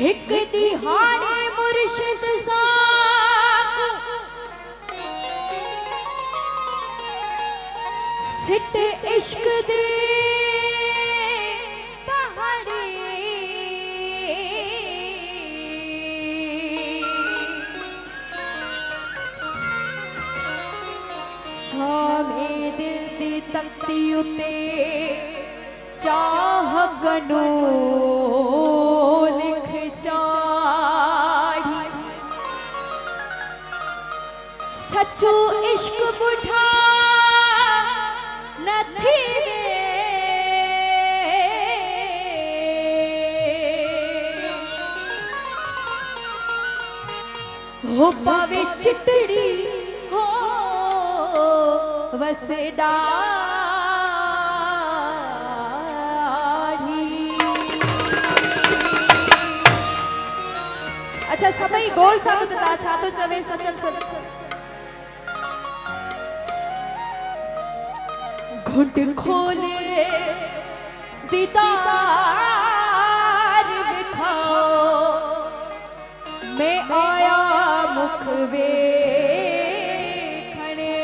एक दिहाड़े मुर्शिद साक सिट इश्क दे पहाड़े सामे दिल दी तख्ती उते चाह गनो लिख चाढ़ी सचो इश्क बुढ़ा नथी हो पावे चिटड़ी हो वसदा अच्छा समय गोल साबित था छा तो चवे सचन सच घुट खोले दीदार दिखाओ मैं आया मुख वे खड़े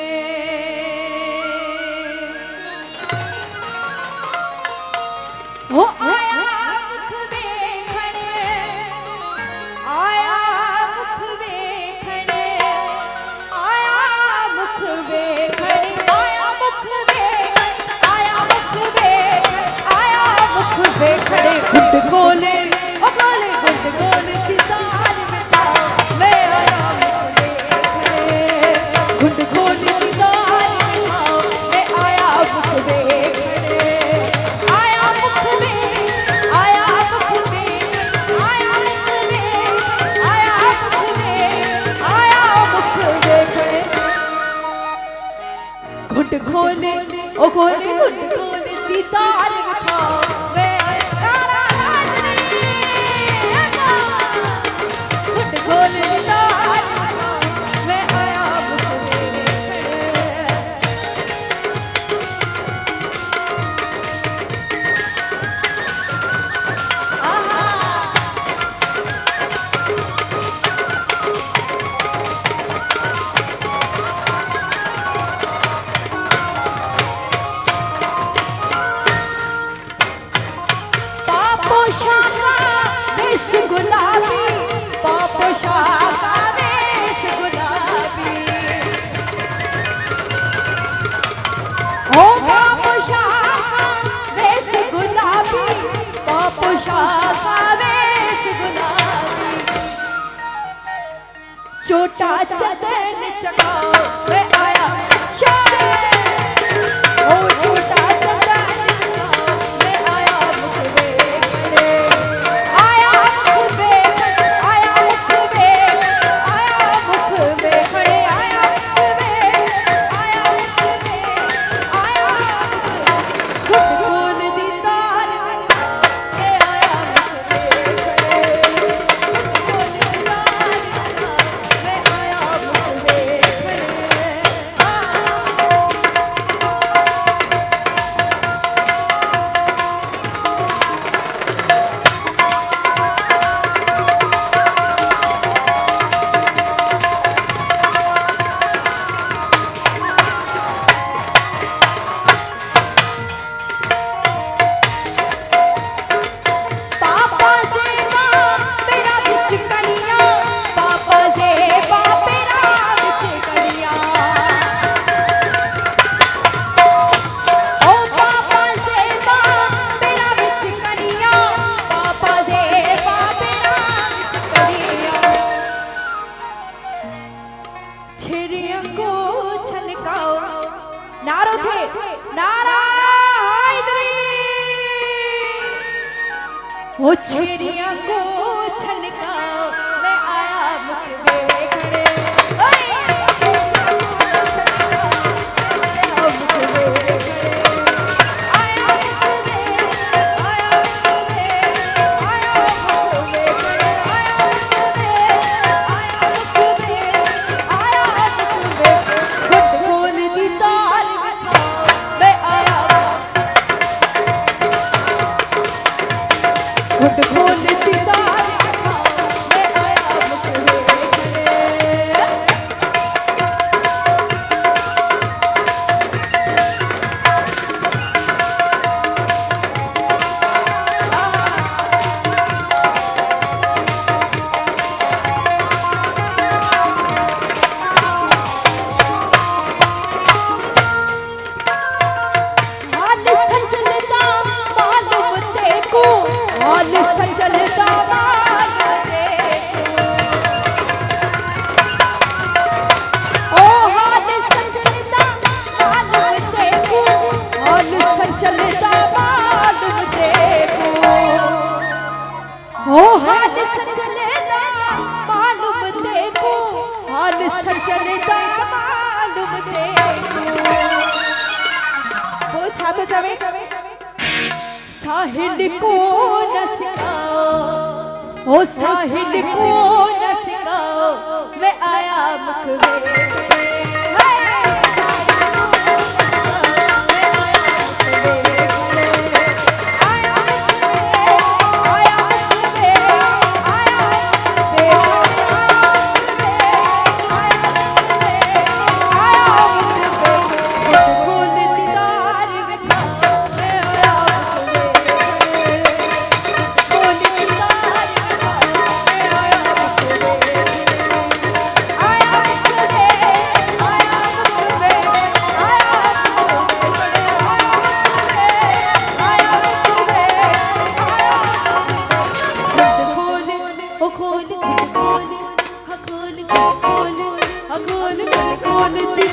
हो आया मुख वे खड़े आया मुख वे खड़े आया मुख वे खड़े आया मुख वे आया मुख वे आया मुख वे खड़े घुट खोले ओ खोले घुट खोले दीदार बताओ मैं आया मुख वे खड़े घुट खोले दीदार बताओ मैं आया मुख वे खड़े आया मुख वे आया मुख वे आया मुख वे आया मुख वे आया मुख वे खड़े घुट खोले ओ खोले घुट खोले दीदार दिखाओ मैं तारा हाजरी घुट खोले दीदार दिखाओ मैं आया मुख वे आहा पापो शाका वेश गुलाबी पापो शाका वेश गुलाबी ओ पापो शाका वेश गुलाबी पापो शाका वेश गुलाबी चोटा चदन चकाओ मैं आया शायर ओ चोटा चदन चकाओ मैं आया मुख वे खड़े आया मुख वे आया मुख वे आया मुख वे खड़े आया मुख वे आया मुख वे आया मुख वे घुट खोल दीदार दिखाओ मैं आया मुख वे खड़े घुट खोल दीदार दिखाओ मैं आया मुख वे खड़े पापा से मां मेरा बिच कनिया पापा से बाप मेरा बिच कनिया ओ पापा से मां मेरा बिच कनिया पापा से बाप मेरा बिच कनिया छिड़िया को छलकाओ नारो थे नारा हैदरी हो छिड़िया को छलकाओ मैं आया मुख वे खड़े ओए छिड़िया को छलकाओ मैं आया मुख वे खड़े आया मुख वे आया मुख वे आया मुख वे खड़े आया मुख वे आया मुख वे आया मुख वे घुट खोल दीदार दिखाओ मैं आया घुट खोल दीदार दिखाओ चावे साहिल को न सिखाओ, ओ साहिल को न सिखाओ, मैं आया मुखबे खोल